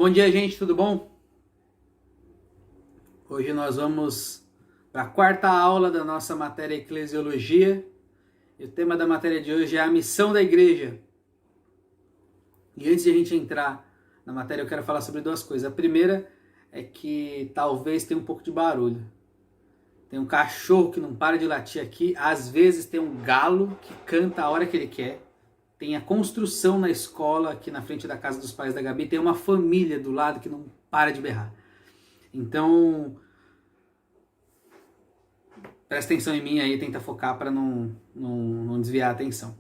Bom dia, gente, tudo bom? Hoje nós vamos para a quarta aula da nossa matéria Eclesiologia. E o tema da matéria de hoje é a missão da igreja. E antes de a gente entrar na matéria, eu quero falar sobre duas coisas. A primeira é que talvez tenha um pouco de barulho. Tem um cachorro que não para de latir aqui. Às vezes tem um galo que canta a hora que ele quer. Tem a construção na escola, aqui na frente da casa dos pais da Gabi. Tem uma família do lado que não para de berrar. Então, presta atenção em mim aí, tenta focar para não desviar a atenção.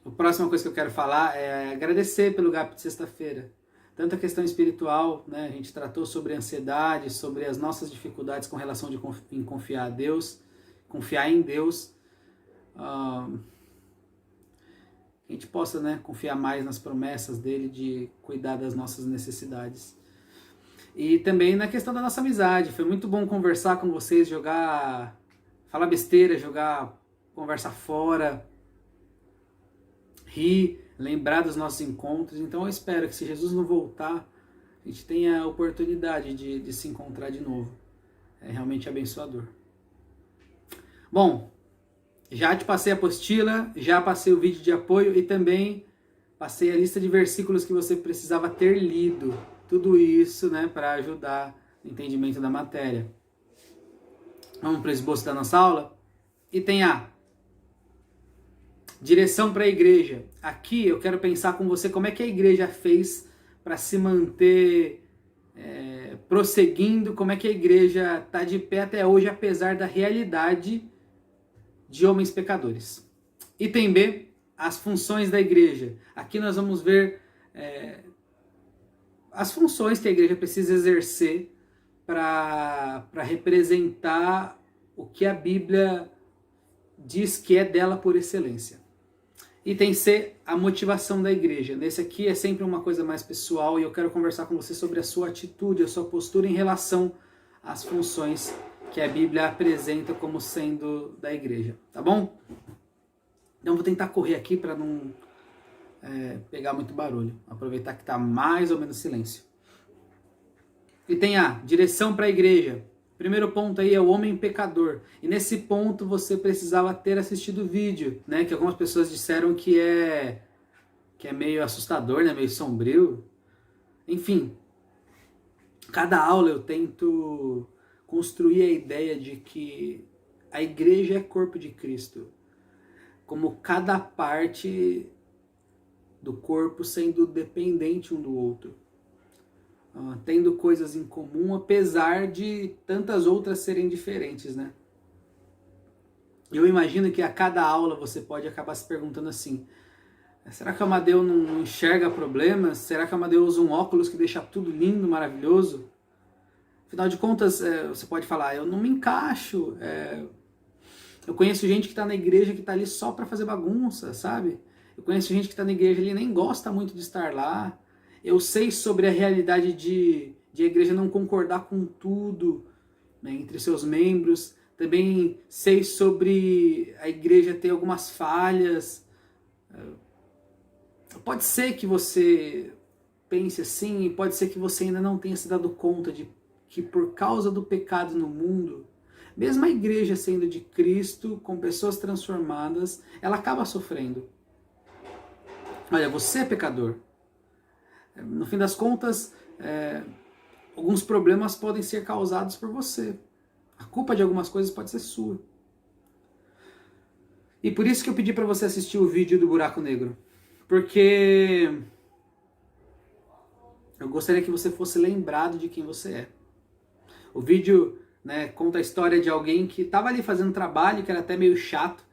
A próxima coisa que eu quero falar é agradecer pelo GAP de sexta-feira. Tanto a questão espiritual, né? A gente tratou sobre ansiedade, sobre as nossas dificuldades com relação em confiar a Deus, confiar em Deus. A gente possa, né, confiar mais nas promessas dele de cuidar das nossas necessidades. E também na questão da nossa amizade. Foi muito bom conversar com vocês, falar besteira, jogar conversa fora, rir, lembrar dos nossos encontros. Então eu espero que, se Jesus não voltar, a gente tenha a oportunidade de se encontrar de novo. É realmente abençoador. Bom, já te passei a apostila, já passei o vídeo de apoio e também passei a lista de versículos que você precisava ter lido. Tudo isso, né, para ajudar no entendimento da matéria. Vamos para o esboço da nossa aula? E tem a direção para a igreja. Aqui eu quero pensar com você como é que a igreja fez para se manter prosseguindo, como é que a igreja está de pé até hoje, apesar da realidade de homens pecadores. Item B, as funções da igreja. Aqui nós vamos ver as funções que a igreja precisa exercer para representar o que a Bíblia diz que é dela por excelência. Item C, a motivação da igreja. Nesse aqui é sempre uma coisa mais pessoal e eu quero conversar com você sobre a sua atitude, a sua postura em relação às funções que a Bíblia apresenta como sendo da igreja, tá bom? Então vou tentar correr aqui para não pegar muito barulho, aproveitar que está mais ou menos silêncio. E tem a direção para a igreja. Primeiro ponto aí é o homem pecador. E nesse ponto você precisava ter assistido o vídeo, né? Que algumas pessoas disseram que é meio assustador, né? Meio sombrio. Enfim, cada aula eu tento construir a ideia de que a igreja é corpo de Cristo. Como cada parte do corpo sendo dependente um do outro. Tendo coisas em comum, apesar de tantas outras serem diferentes, né? Eu imagino que a cada aula você pode acabar se perguntando assim: será que a Amadeu não enxerga problemas? Será que a Amadeu usa um óculos que deixa tudo lindo, maravilhoso? Afinal de contas, você pode falar: eu não me encaixo. Eu conheço gente que está na igreja que está ali só para fazer bagunça, sabe? Eu conheço gente que está na igreja e nem gosta muito de estar lá. Eu sei sobre a realidade de a igreja não concordar com tudo, né, entre seus membros. Também sei sobre a igreja ter algumas falhas. Pode ser que você pense assim, e pode ser que você ainda não tenha se dado conta de que, por causa do pecado no mundo, mesmo a igreja sendo de Cristo, com pessoas transformadas, ela acaba sofrendo. Olha, você é pecador. No fim das contas, alguns problemas podem ser causados por você. A culpa de algumas coisas pode ser sua. E por isso que eu pedi para você assistir o vídeo do buraco negro. Porque eu gostaria que você fosse lembrado de quem você é. O vídeo, né, conta a história de alguém que estava ali fazendo trabalho, que era até meio chato,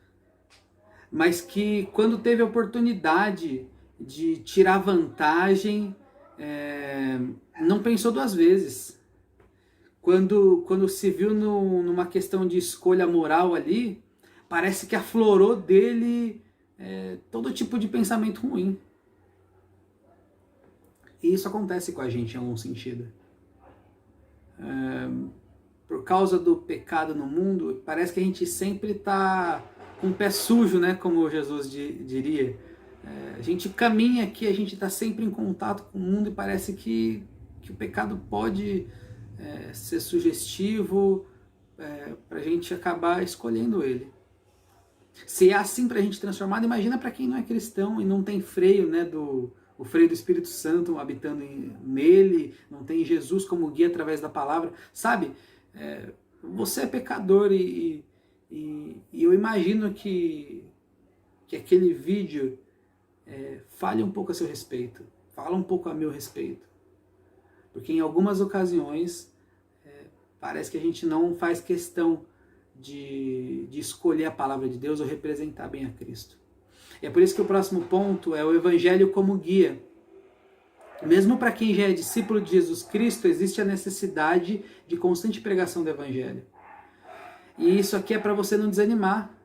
mas que, quando teve a oportunidade de tirar vantagem, não pensou duas vezes. Quando se viu numa questão de escolha moral ali, parece que aflorou dele todo tipo de pensamento ruim. E isso acontece com a gente em algum sentido. Por causa do pecado no mundo, parece que a gente sempre está com o pé sujo, né? Como Jesus diria. A gente caminha aqui, a gente está sempre em contato com o mundo e parece que que o pecado pode ser sugestivo para a gente acabar escolhendo ele. Se é assim para a gente transformar, imagina para quem não é cristão e não tem freio, né, o freio do Espírito Santo habitando nele, não tem Jesus como guia através da palavra, sabe? Você é pecador e eu imagino que aquele vídeo fale um pouco a seu respeito, fala um pouco a meu respeito. Porque em algumas ocasiões parece que a gente não faz questão de escolher a palavra de Deus ou representar bem a Cristo. E é por isso que o próximo ponto é o Evangelho como guia. Mesmo para quem já é discípulo de Jesus Cristo, existe a necessidade de constante pregação do Evangelho. E isso aqui é para você não desanimar,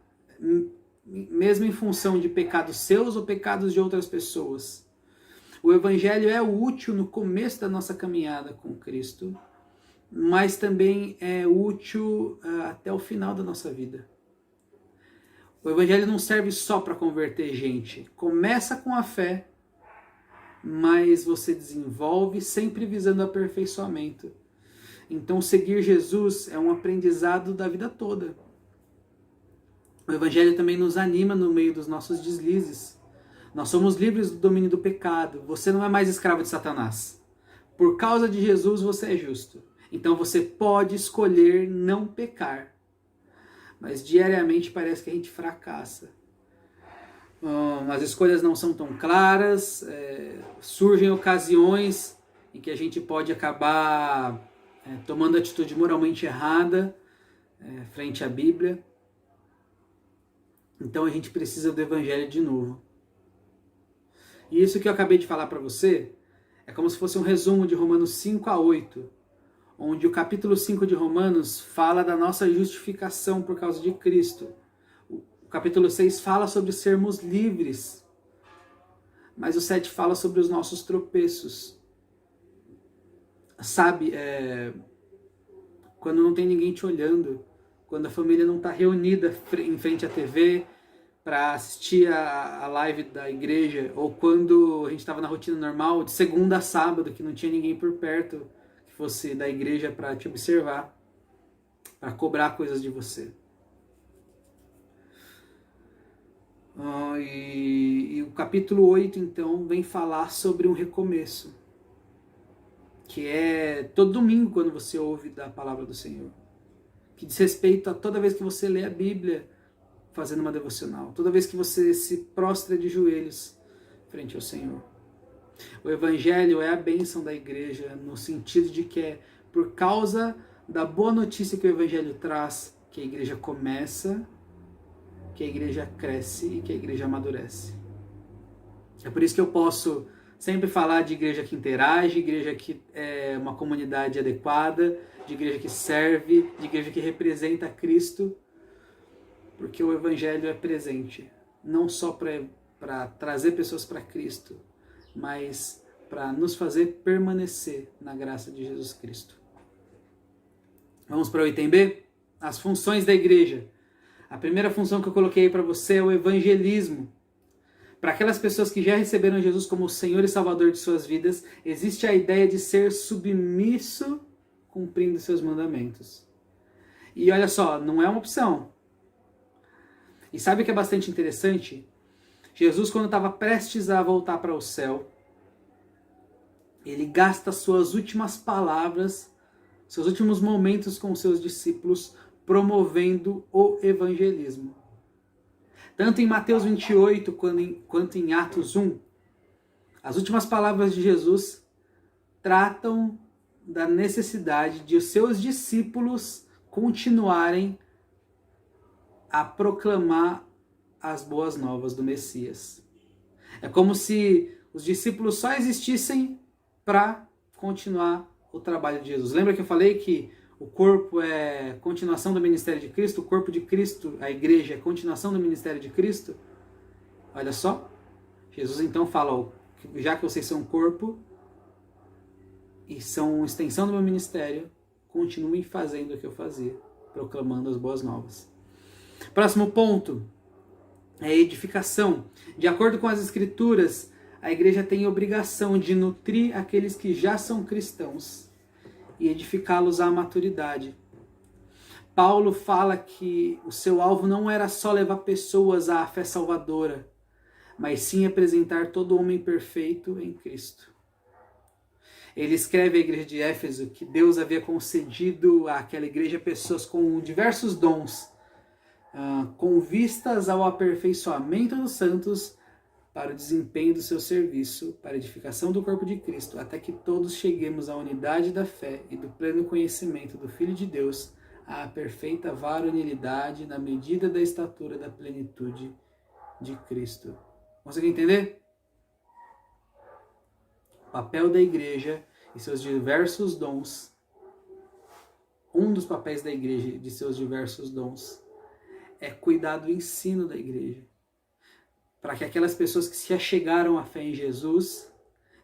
mesmo em função de pecados seus ou pecados de outras pessoas. O Evangelho é útil no começo da nossa caminhada com Cristo, mas também é útil até o final da nossa vida. O Evangelho não serve só para converter gente. Começa com a fé, mas você desenvolve sempre visando aperfeiçoamento. Então, seguir Jesus é um aprendizado da vida toda. O Evangelho também nos anima no meio dos nossos deslizes. Nós somos livres do domínio do pecado. Você não é mais escravo de Satanás. Por causa de Jesus, você é justo. Então, você pode escolher não pecar. Mas diariamente parece que a gente fracassa. As escolhas não são tão claras, surgem ocasiões em que a gente pode acabar tomando atitude moralmente errada frente à Bíblia. Então a gente precisa do Evangelho de novo. E isso que eu acabei de falar para você é como se fosse um resumo de Romanos 5 a 8, onde o capítulo 5 de Romanos fala da nossa justificação por causa de Cristo. O capítulo 6 fala sobre sermos livres, mas o 7 fala sobre os nossos tropeços. Sabe, quando não tem ninguém te olhando, quando a família não está reunida em frente à TV para assistir a live da igreja, ou quando a gente estava na rotina normal, de segunda a sábado, que não tinha ninguém por perto que fosse da igreja para te observar, para cobrar coisas de você. E o capítulo 8, então, vem falar sobre um recomeço, que é todo domingo quando você ouve da palavra do Senhor, que diz respeito a toda vez que você lê a Bíblia fazendo uma devocional, toda vez que você se prostra de joelhos frente ao Senhor. O Evangelho é a bênção da igreja, no sentido de que é por causa da boa notícia que o Evangelho traz, que a igreja começa, que a igreja cresce e que a igreja amadurece. É por isso que eu posso sempre falar de igreja que interage, igreja que é uma comunidade adequada, de igreja que serve, de igreja que representa Cristo, porque o Evangelho é presente, não só para trazer pessoas para Cristo, mas para nos fazer permanecer na graça de Jesus Cristo. Vamos para o item B? As funções da igreja. A primeira função que eu coloquei para você é o evangelismo. Para aquelas pessoas que já receberam Jesus como o Senhor e Salvador de suas vidas, existe a ideia de ser submisso cumprindo seus mandamentos. E olha só, não é uma opção. E sabe o que é bastante interessante? Jesus, quando estava prestes a voltar para o céu, ele gasta suas últimas palavras, seus últimos momentos com seus discípulos, promovendo o evangelismo. Tanto em Mateus 28 quanto em Atos 1, as últimas palavras de Jesus tratam da necessidade de os seus discípulos continuarem a proclamar as boas novas do Messias. É como se os discípulos só existissem para continuar o trabalho de Jesus. Lembra que eu falei que o corpo é continuação do ministério de Cristo, o corpo de Cristo, a igreja, é continuação do ministério de Cristo? Olha só, Jesus então fala, já que vocês são um corpo e são extensão do meu ministério, continuem fazendo o que eu fazia, proclamando as boas novas. Próximo ponto é a edificação. De acordo com as Escrituras, a igreja tem obrigação de nutrir aqueles que já são cristãos e edificá-los à maturidade. Paulo fala que o seu alvo não era só levar pessoas à fé salvadora, mas sim apresentar todo homem perfeito em Cristo. Ele escreve à igreja de Éfeso que Deus havia concedido àquela igreja pessoas com diversos dons, com vistas ao aperfeiçoamento dos santos para o desempenho do seu serviço, para a edificação do corpo de Cristo, até que todos cheguemos à unidade da fé e do pleno conhecimento do Filho de Deus, à perfeita varonilidade na medida da estatura da plenitude de Cristo. Consegue entender? O papel da igreja e seus diversos dons, um dos papéis da igreja de seus diversos dons, é cuidar do ensino da igreja, para que aquelas pessoas que se achegaram à fé em Jesus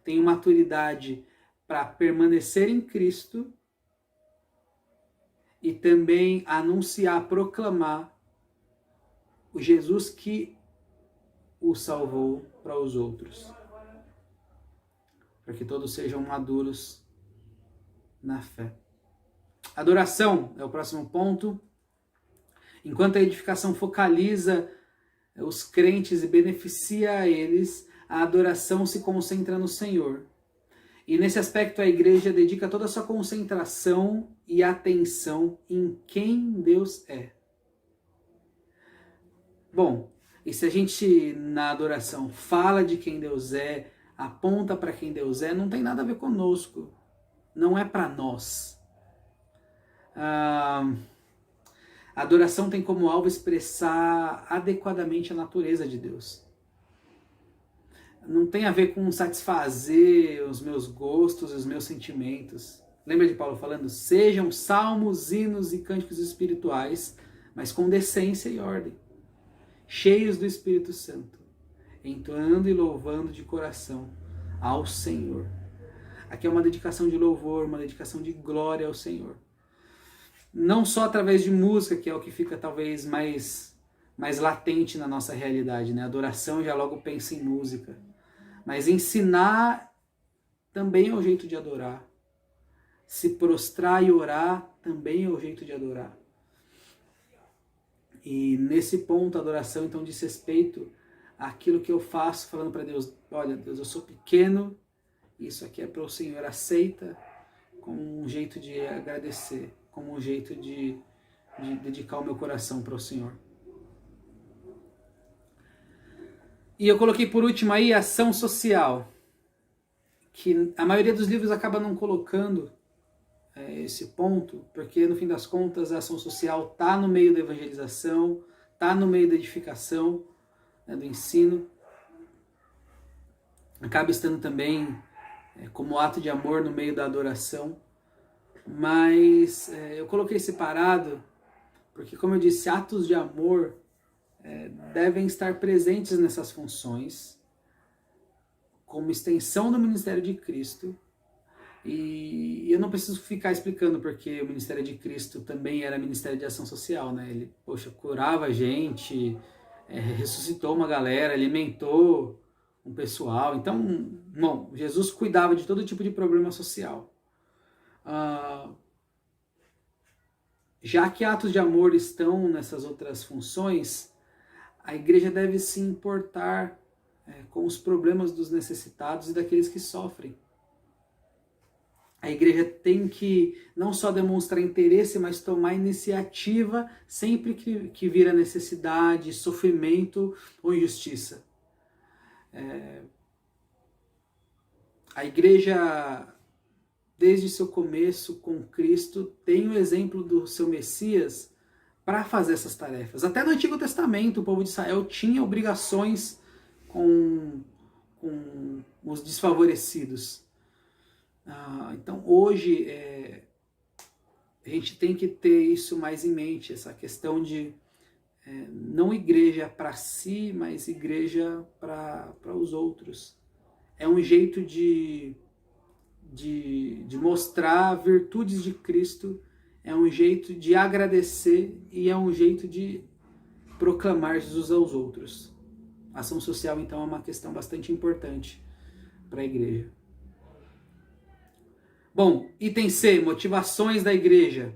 tenham maturidade para permanecer em Cristo e também anunciar, proclamar o Jesus que o salvou para os outros, para que todos sejam maduros na fé. Adoração é o próximo ponto. Enquanto a edificação focaliza os crentes e beneficia a eles, a adoração se concentra no Senhor. E nesse aspecto a igreja dedica toda a sua concentração e atenção em quem Deus é. Bom, e se a gente na adoração fala de quem Deus é, aponta para quem Deus é, não tem nada a ver conosco. Não é para nós. A adoração tem como alvo expressar adequadamente a natureza de Deus. Não tem a ver com satisfazer os meus gostos e os meus sentimentos. Lembra de Paulo falando? Sejam salmos, hinos e cânticos espirituais, mas com decência e ordem, cheios do Espírito Santo, entoando e louvando de coração ao Senhor. Aqui é uma dedicação de louvor, uma dedicação de glória ao Senhor. Não só através de música, que é o que fica talvez mais latente na nossa realidade, né? Adoração já logo pensa em música. Mas ensinar também é o jeito de adorar. Se prostrar e orar também é o jeito de adorar. E nesse ponto, a adoração então diz respeito àquilo que eu faço, falando para Deus, olha Deus, eu sou pequeno, isso aqui é para o Senhor, aceita, como um jeito de agradecer, como um jeito de dedicar o meu coração para o Senhor. E eu coloquei por último aí ação social, que a maioria dos livros acaba não colocando esse ponto, porque no fim das contas a ação social está no meio da evangelização, está no meio da edificação, né, do ensino, acaba estando também como ato de amor no meio da adoração, mas eu coloquei separado porque, como eu disse, atos de amor devem estar presentes nessas funções como extensão do ministério de Cristo. E eu não preciso ficar explicando porque o ministério de Cristo também era ministério de ação social, né? Ele, curava a gente, ressuscitou uma galera, alimentou um pessoal. Então, bom, Jesus cuidava de todo tipo de problema social. Já que atos de amor estão nessas outras funções, a igreja deve se importar com os problemas dos necessitados e daqueles que sofrem. A igreja tem que não só demonstrar interesse, mas tomar iniciativa sempre que vira necessidade, sofrimento ou injustiça. A igreja, desde seu começo com Cristo, tem o exemplo do seu Messias para fazer essas tarefas. Até no Antigo Testamento, o povo de Israel tinha obrigações com os desfavorecidos. Então hoje a gente tem que ter isso mais em mente, essa questão de não igreja para si, mas igreja para os outros. É um jeito de mostrar virtudes de Cristo, é um jeito de agradecer e é um jeito de proclamar Jesus aos outros. Ação social, então, é uma questão bastante importante para a igreja. Bom, item C, motivações da igreja.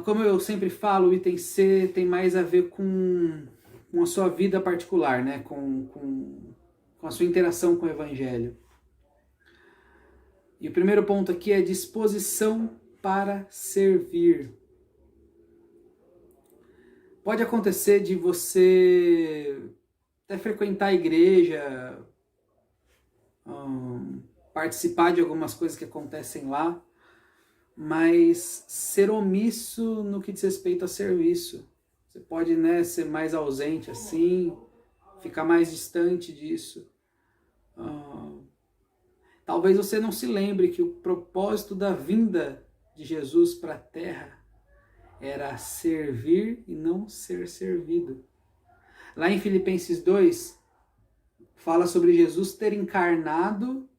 Como eu sempre falo, o item C tem mais a ver com a sua vida particular, né? com a sua interação com o evangelho. E o primeiro ponto aqui é disposição para servir. Pode acontecer de você até frequentar a igreja, participar de algumas coisas que acontecem lá, mas ser omisso no que diz respeito a serviço. Você pode, né, ser mais ausente assim, ficar mais distante disso. Talvez você não se lembre que o propósito da vinda de Jesus para a terra era servir e não ser servido. Lá em Filipenses 2, fala sobre Jesus ter encarnado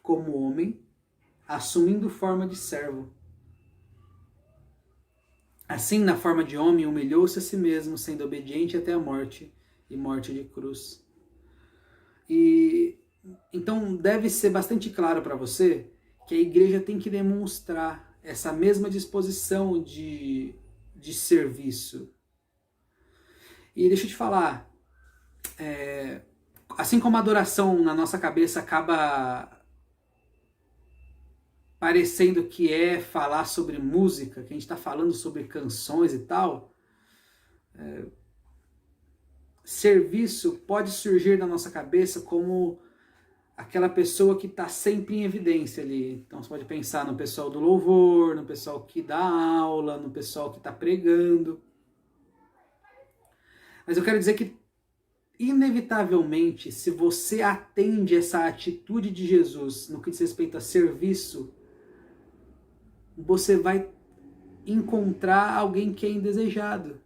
como homem, assumindo forma de servo. Assim, na forma de homem, humilhou-se a si mesmo, sendo obediente até a morte, e morte de cruz. E então deve ser bastante claro para você que a igreja tem que demonstrar essa mesma disposição de serviço. E deixa eu te falar, assim como a adoração na nossa cabeça acaba parecendo que é falar sobre música, que a gente está falando sobre canções e tal, serviço pode surgir na nossa cabeça como aquela pessoa que está sempre em evidência ali. Então você pode pensar no pessoal do louvor, no pessoal que dá aula, no pessoal que está pregando. Mas eu quero dizer que, inevitavelmente, se você atende essa atitude de Jesus no que diz respeito a serviço, você vai encontrar alguém que é indesejado.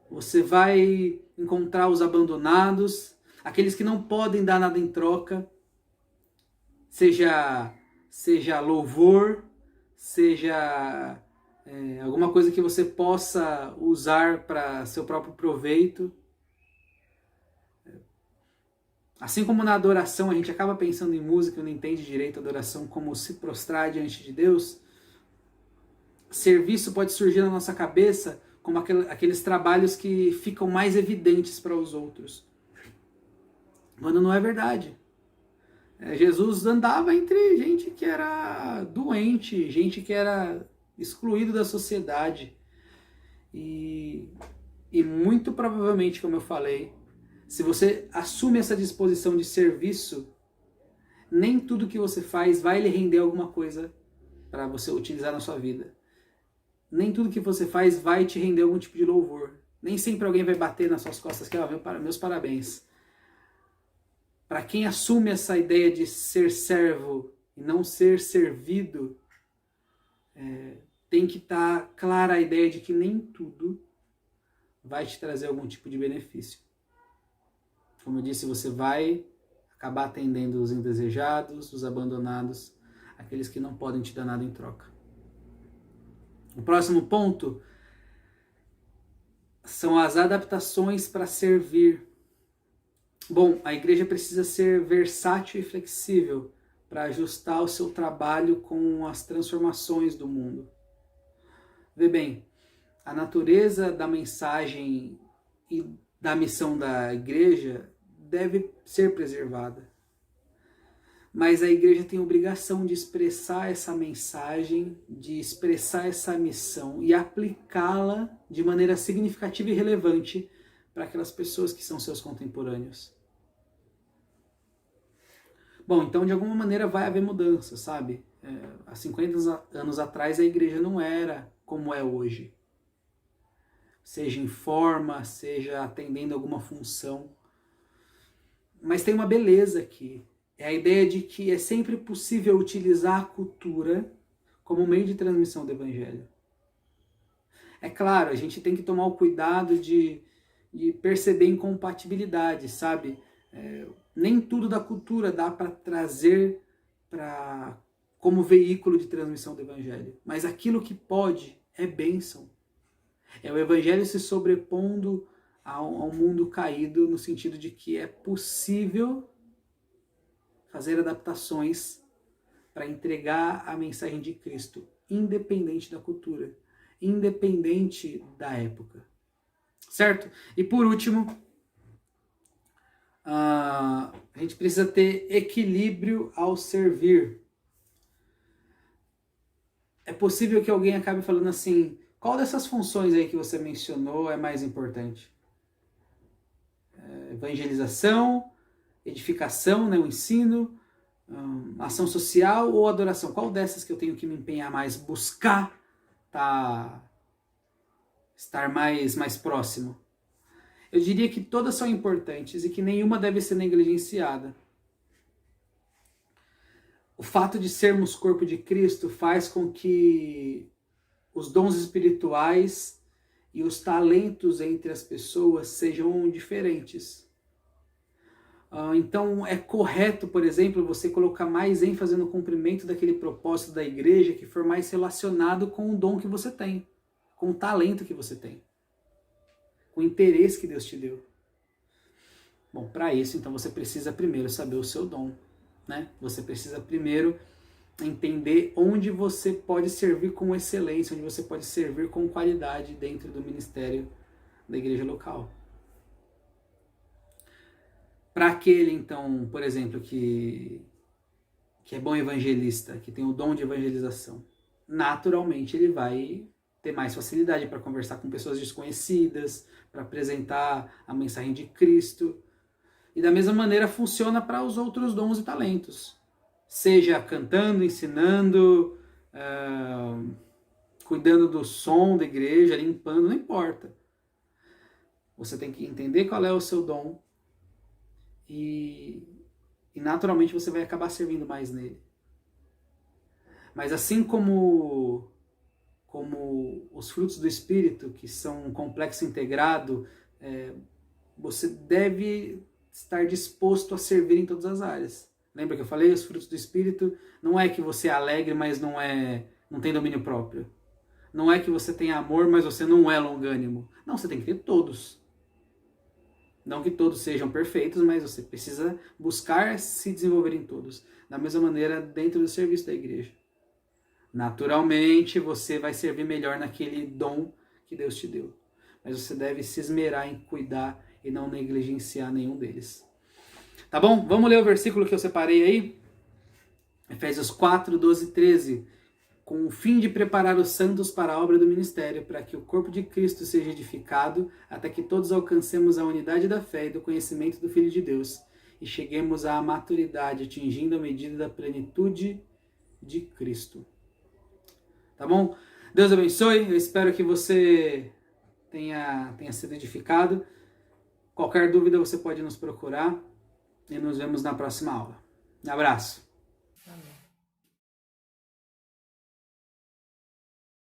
Você vai encontrar os abandonados, aqueles que não podem dar nada em troca, seja louvor, seja alguma coisa que você possa usar para seu próprio proveito. Assim como na adoração a gente acaba pensando em música e não entende direito a adoração como se prostrar diante de Deus, serviço pode surgir na nossa cabeça como aqueles trabalhos que ficam mais evidentes para os outros. Quando não é verdade. Jesus andava entre gente que era doente, gente que era excluído da sociedade. E muito provavelmente, como eu falei, se você assume essa disposição de serviço, nem tudo que você faz vai lhe render alguma coisa para você utilizar na sua vida. Nem tudo que você faz vai te render algum tipo de louvor. Nem sempre alguém vai bater nas suas costas que, meus parabéns. Para quem assume essa ideia de ser servo e não ser servido, tem que estar clara a ideia de que nem tudo vai te trazer algum tipo de benefício. Como eu disse, você vai acabar atendendo os indesejados, os abandonados, aqueles que não podem te dar nada em troca. O próximo ponto são as adaptações para servir. Bom, a igreja precisa ser versátil e flexível para ajustar o seu trabalho com as transformações do mundo. Vê bem, a natureza da mensagem e da missão da igreja deve ser preservada. Mas a igreja tem a obrigação de expressar essa mensagem, de expressar essa missão e aplicá-la de maneira significativa e relevante para aquelas pessoas que são seus contemporâneos. Bom, então de alguma maneira vai haver mudança, sabe? Há 50 anos atrás a igreja não era como é hoje. Seja em forma, seja atendendo alguma função. Mas tem uma beleza aqui. É a ideia de que é sempre possível utilizar a cultura como meio de transmissão do evangelho. É claro, a gente tem que tomar o cuidado de perceber incompatibilidade, sabe? Nem tudo da cultura dá para trazer como veículo de transmissão do evangelho. Mas aquilo que pode é bênção. É o evangelho se sobrepondo ao mundo caído, no sentido de que é possível fazer adaptações para entregar a mensagem de Cristo, independente da cultura, independente da época. Certo? E por último, a gente precisa ter equilíbrio ao servir. É possível que alguém acabe falando assim, qual dessas funções aí que você mencionou é mais importante? Evangelização, edificação, né, o ensino, ação social ou adoração? Qual dessas que eu tenho que me empenhar mais, buscar estar mais próximo? Eu diria que todas são importantes e que nenhuma deve ser negligenciada. O fato de sermos corpo de Cristo faz com que os dons espirituais e os talentos entre as pessoas sejam diferentes. Então é correto, por exemplo, você colocar mais ênfase no cumprimento daquele propósito da igreja que for mais relacionado com o dom que você tem, com o talento que você tem, com o interesse que Deus te deu. Bom, para isso, então, você precisa primeiro saber o seu dom, né? Você precisa primeiro entender onde você pode servir com excelência, onde você pode servir com qualidade dentro do ministério da igreja local. Para aquele, então, por exemplo, que é bom evangelista, que tem o dom de evangelização, naturalmente ele vai ter mais facilidade para conversar com pessoas desconhecidas, para apresentar a mensagem de Cristo. E da mesma maneira funciona para os outros dons e talentos. Seja cantando, ensinando, cuidando do som da igreja, limpando, não importa. Você tem que entender qual é o seu dom e naturalmente você vai acabar servindo mais nele. Mas assim como os frutos do Espírito, que são um complexo integrado, você deve estar disposto a servir em todas as áreas. Lembra que eu falei? Os frutos do Espírito não é que você é alegre, mas não tem domínio próprio. Não é que você tem amor, mas você não é longânimo. Não, você tem que ter todos. Não que todos sejam perfeitos, mas você precisa buscar se desenvolver em todos. Da mesma maneira, dentro do serviço da igreja. Naturalmente, você vai servir melhor naquele dom que Deus te deu. Mas você deve se esmerar em cuidar e não negligenciar nenhum deles. Tá bom? Vamos ler o versículo que eu separei aí? Efésios 4, 12 e 13. Com o fim de preparar os santos para a obra do ministério, para que o corpo de Cristo seja edificado, até que todos alcancemos a unidade da fé e do conhecimento do Filho de Deus, e cheguemos à maturidade, atingindo a medida da plenitude de Cristo. Tá bom? Deus abençoe, eu espero que você tenha sido edificado. Qualquer dúvida você pode nos procurar e nos vemos na próxima aula. Um abraço.